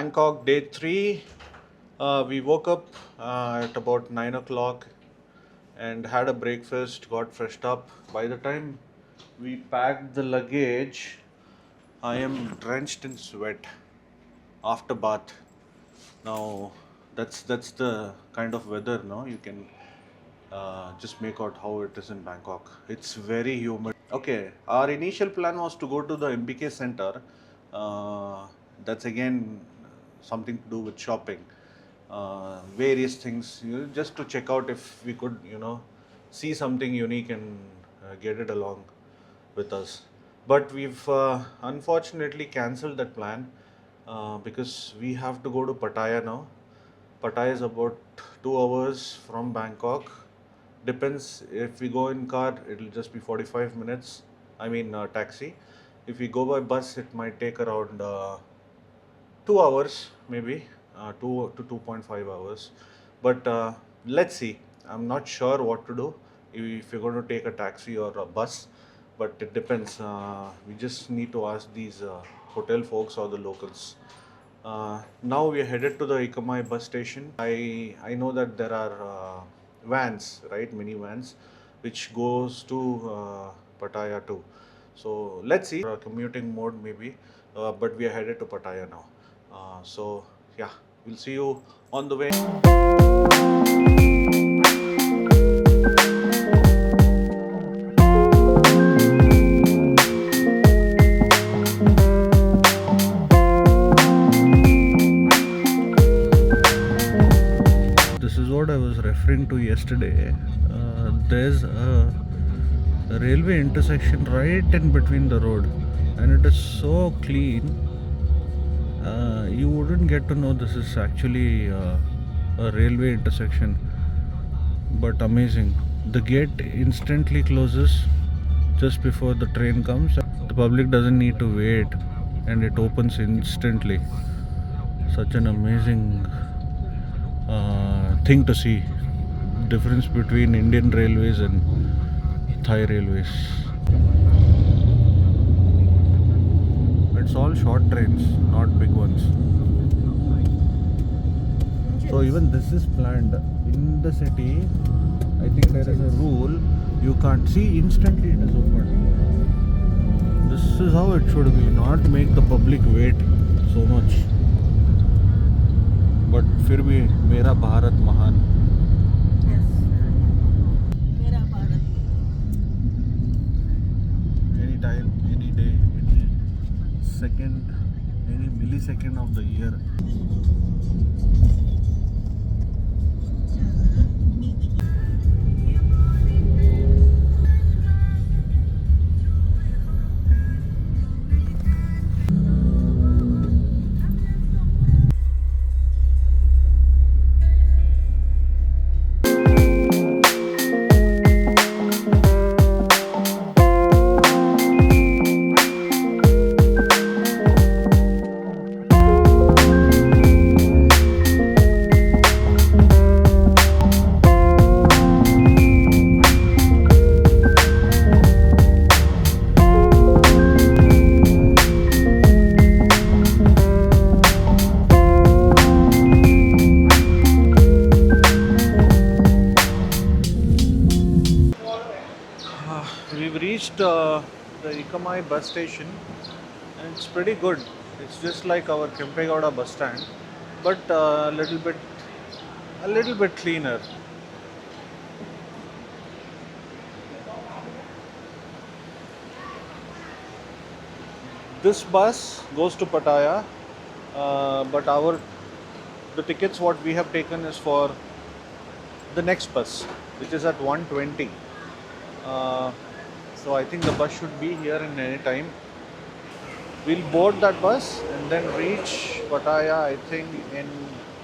Bangkok day 3. We woke up at about 9 o'clock and had a breakfast, got freshed up. By the time we packed the luggage, I am drenched in sweat after bath. Now, that's the kind of weather, no? You can just make out how it is in Bangkok. It's very humid. Okay, our initial plan was to go to the MBK Center. Uh, that's again something to do with shopping, various things, just to check out if we could, see something unique and get it along with us. But we've unfortunately cancelled that plan because we have to go to Pattaya now. Pattaya is about 2 hours from Bangkok. Depends, if we go in car, it'll just be 45 minutes. I mean, taxi. If we go by bus, it might take around 2 hours, maybe 2 to 2.5 hours. But let's see. I'm not sure what to do if you're going to take a taxi or a bus, but it depends. We just need to ask these hotel folks or the locals. Now we are headed to the Ikamai bus station. I know that there are vans, right, mini vans, which goes to Pattaya too. So let's see. Commuting mode maybe, but we are headed to Pattaya now. So yeah, we'll see you on the way. This is what I was referring to yesterday. There's a railway intersection right in between the road, and it is so clean. You wouldn't get to know this is actually a railway intersection, but amazing. The gate instantly closes just before the train comes. The public doesn't need to wait, and it opens instantly. Such an amazing thing to see. Difference between Indian railways and Thai railways. It's all short trains, not big ones. So even this is planned in the city. I think there is a rule, you can't see instantly it is open. This is how it should be, not make the public wait so much. But फिर भी मेरा भारत महान. Any time, any day, any second, any millisecond of the year. We've reached the Ikamai bus station, and it's pretty good. It's just like our Kempegowda bus stand, but a little bit cleaner. This bus goes to Pattaya, but the tickets what we have taken is for the next bus, which is at 1:20. So I think the bus should be here in any time. We'll board that bus and then reach Pattaya, I think, in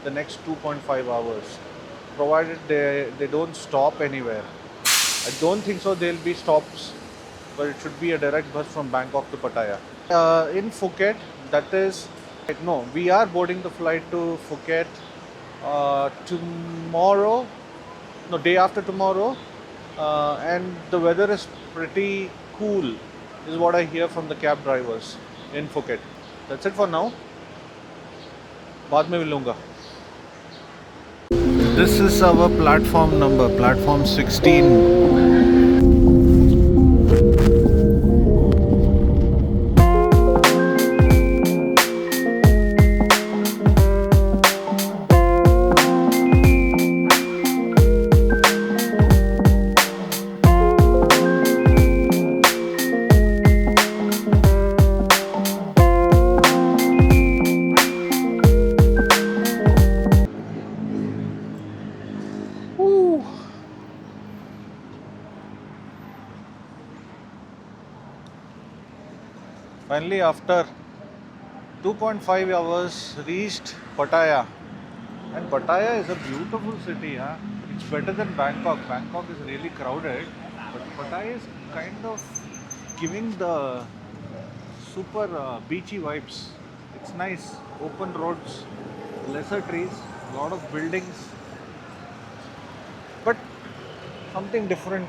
the next 2.5 hours, provided they don't stop anywhere. I don't think so there'll be stops, but it should be a direct bus from Bangkok to Pattaya. In Phuket, that is, no, we are boarding the flight to Phuket tomorrow, no, day after tomorrow, and the weather is pretty cool, is what I hear from the cab drivers in Phuket. That's it for now. बाद में मिलूँगा. This is our platform number, platform 16. Woo. Finally, after 2.5 hours, reached Pattaya. And Pattaya is a beautiful city. Huh? It's better than Bangkok. Bangkok is really crowded, but Pattaya is kind of giving the super beachy vibes. It's nice, open roads, lesser trees, a lot of buildings, but something different.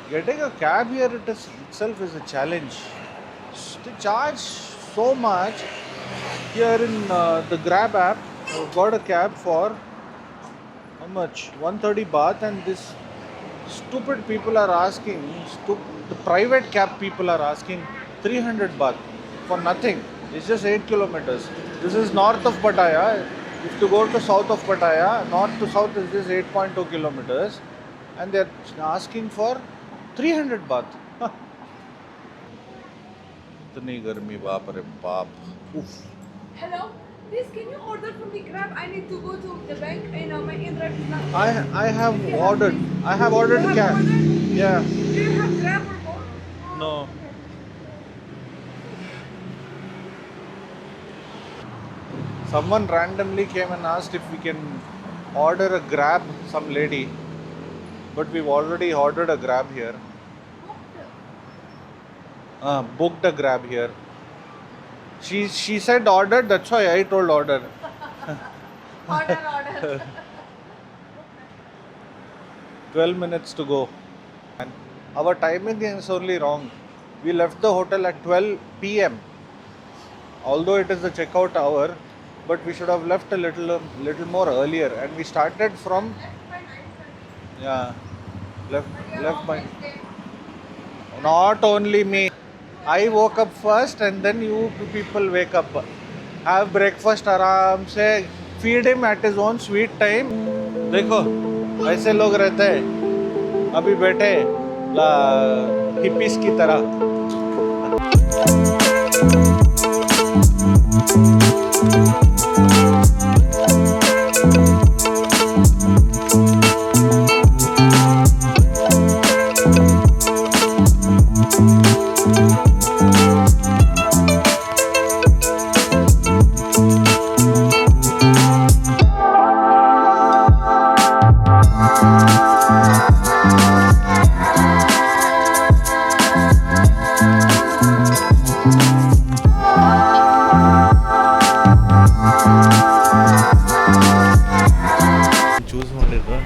Getting a cab here itself is a challenge. They charge so much. Here in the Grab app, I've got a cab for how much? 130 baht, and this stupid people are asking, the private cab people are asking 300 baht for nothing. It's just 8 kilometers. This is north of Pattaya. If you go to south of Pattaya, north to south is this 8.2 kilometers, and they're asking for 300 baht. इतनी गर्मी बाप रे बाप. Oof. Hello, please can you order from the Grab? I need to go to the bank. I know my internet is not. I have ordered. I have ordered You have cab. ordered? Yeah. Do you have Grab or both? No. Someone randomly came and asked if we can order a Grab, some lady. But we've already ordered a Grab here. Booked a Grab here. She said ordered, that's why I told order. Order. 12 minutes to go. And our timing is only wrong. We left the hotel at 12 p.m. Although it is the checkout hour, but we should have left a little more earlier. And we started from yeah, left by. Not only me. I woke up first, and then you people wake up. Have breakfast आराम से. Feed him at his own sweet time. देखो ऐसे लोग रहते हैं अभी बैठे hippies की तरह. Choose ಮಾಡಿದ್ರು.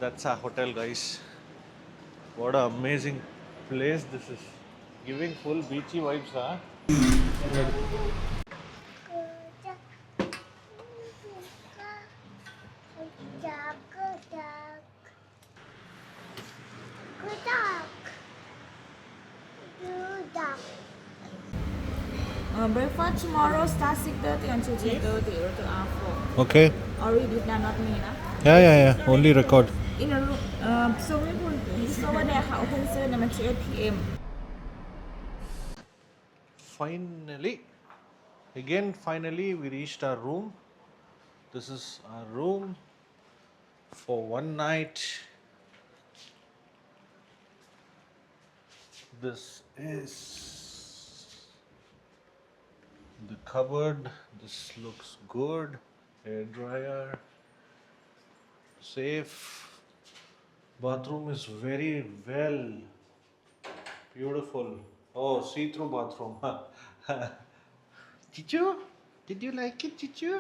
That's our hotel, guys. What an amazing place this is. Giving full beachy vibes, huh? Breakfast tomorrow starts 6:30 until 10:30 or to R4. Okay. Already done, not me, nah. Yeah. Only record. In a room, so we will this over there open 7 until 8 p.m. Finally, we reached our room. This is our room for one night. This is the cupboard. This looks good. Hair dryer. Safe. Bathroom is very well. Beautiful. Oh, see-through bathroom. Chichu? Did you like it, Chichu?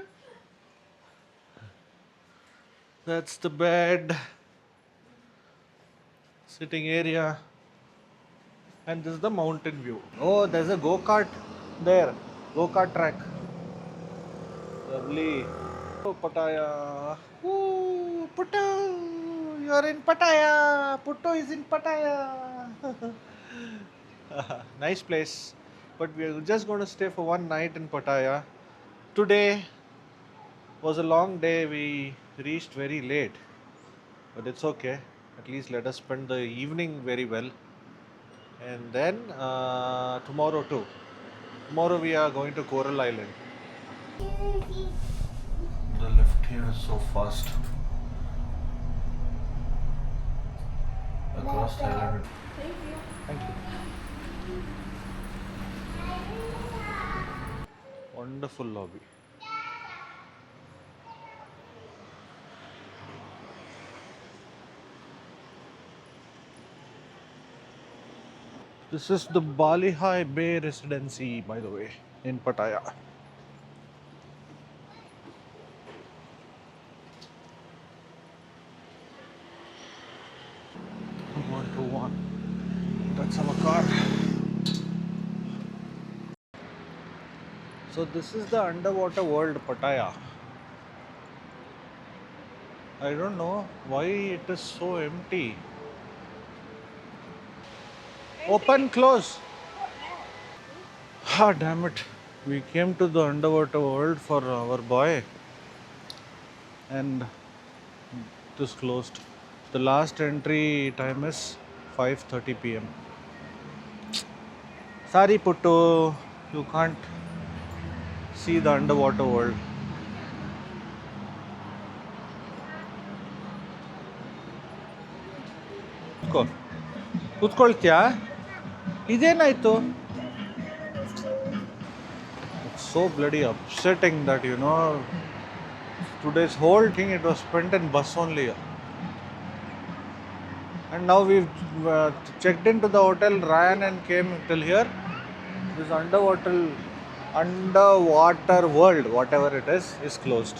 That's the bed. Sitting area. And this is the mountain view. Oh, there's a go-kart there. Go-kart track. Lovely. Oh, Pattaya. Ooh, Puttu. You're in Pattaya. Puttu is in Pattaya. Nice place. But we're just going to stay for one night in Pattaya. Today was a long day. We reached very late. But it's okay. At least let us spend the evening very well. And then tomorrow too. Tomorrow we are going to Coral Island. The lift here is so fast. Across Thailand. Thank you. Wonderful lobby. This is the Bali High Bay Residency, by the way, in Pattaya. One to one. That's our car. So this is the underwater world, Pattaya. I don't know why it is so empty. Open, close. Ah, damn it. We came to the underwater world for our boy and it is closed. The last entry time is 5:30 p.m. Sorry, Puttu. You can't see the underwater world. ಕೂತ್ಕೊಳ್ತೀಯಾ ಇದೇನಾಯ್ತು It's so bloody upsetting that today's whole thing it was spent in bus only, and now we've checked into the hotel, ran and came till here. This underwater world, whatever it is closed.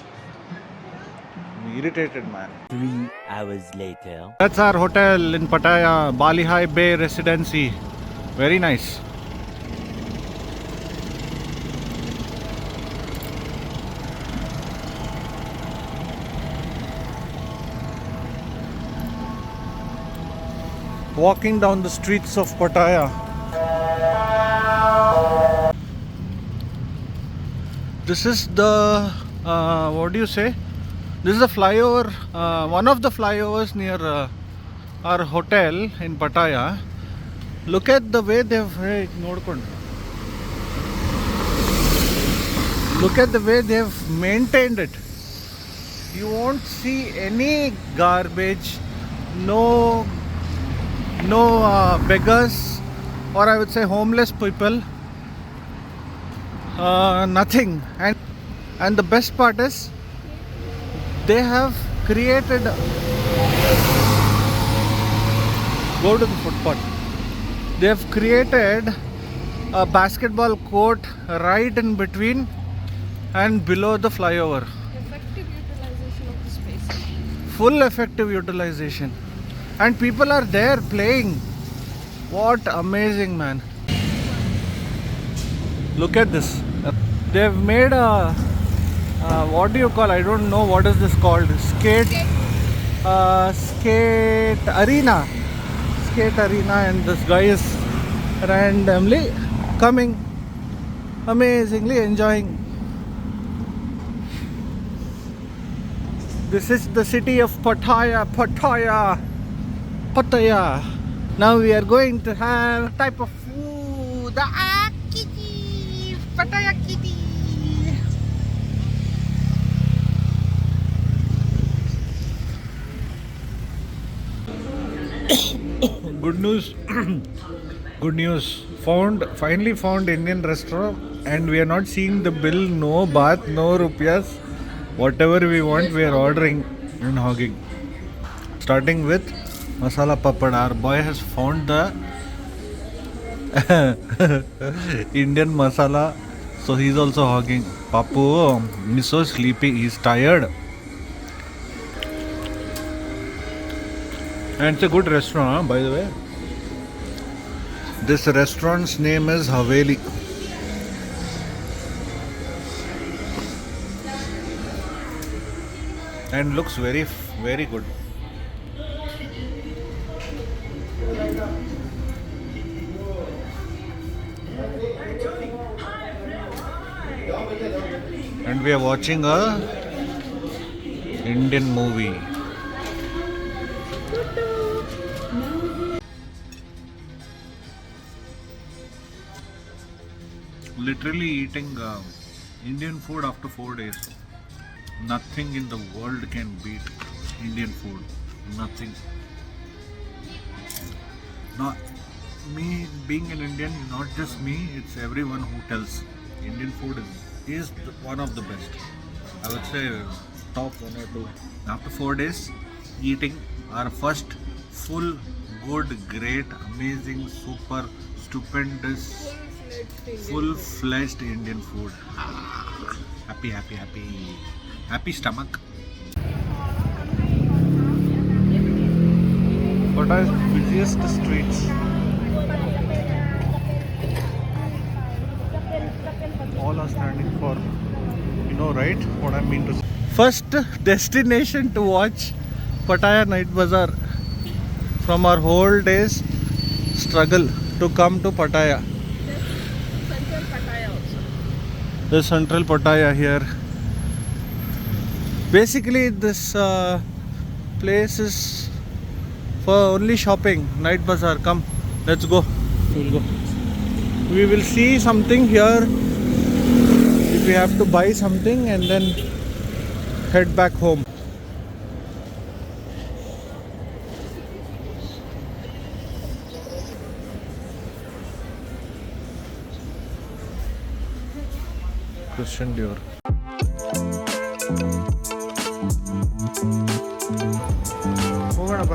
I'm irritated, man. 3 hours later. That's our hotel in Pattaya, Bali High Bay Residency. Very nice. Walking down the streets of Pattaya. This is the what do you say? This is a flyover, one of the flyovers near our hotel in Pattaya. Look at the way look at the way they've maintained it. You won't see any garbage, no beggars, or I would say homeless people, nothing. And the best part is they have created, go to the footpath, they have created a basketball court right in between and below the flyover. Effective utilization of the space. Full effective utilization, and people are there playing. What amazing, man. Look at this. They've made a what do you call, I don't know what is this called, skate arena, and this guy is randomly coming, amazingly enjoying. This is the city of Pattaya. Now we are going to have type of food, the kitty, Pattaya kitty. Good news. Good news. Finally found Indian restaurant, and we are not seeing the bill. No baht, no rupees. Whatever we want, we are ordering and hogging. Starting with masala papad. Our boy has found the Indian masala, so he's also hogging. Papu, he's so sleepy. He's tired. And it's a good restaurant, by the way. This restaurant's name is Haveli. And looks very good. And we are watching a Indian movie. Literally eating Indian food after 4 days. Nothing in the world can beat Indian food. Nothing. Not me being an Indian, not just me, it's everyone who tells Indian food is one of the best. I would say top 1 or 2. After 4 days eating our first full, good, great, amazing, super, stupendous, full-fledged Indian food. Happy, happy, happy. Happy stomach. What are busiest streets? All are standing for, you know, right? What I mean to say. First destination to watch Pattaya Night Bazaar from our whole day's struggle to come to Pattaya. Central Pattaya also. The Central Pattaya here. Basically, this place is for only shopping. Night Bazaar. Come, let's go. We'll go. We will see something here. If we have to buy something and then head back home. Christian Dior. ಹೋಗೋಣಪ್ಪ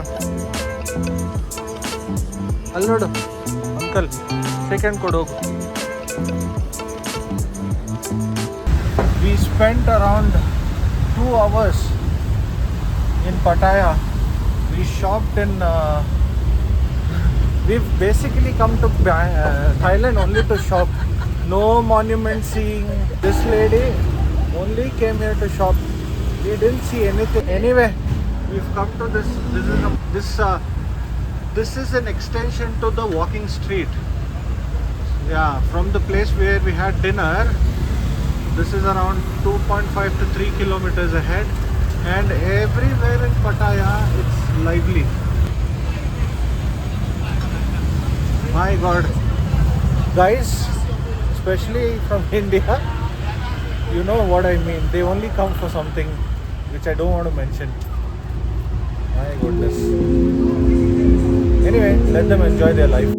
ಅಲ್ಲಿ ನೋಡು uncle second ಕೊಡು ಹೋಗು. We spent around 2 hours in Pattaya. We shopped in we've basically come to Thailand only to shop. No monument seeing. This lady only came here to shop. We didn't see anything. Anyway, we've come to this. This is an extension to the walking street. Yeah, from the place where we had dinner. This is around 2.5 to 3 kilometers ahead, and everywhere in Pattaya it's lively. My God, guys, especially from India, you know what I mean. They only come for something which I don't want to mention. My goodness. Anyway, let them enjoy their life.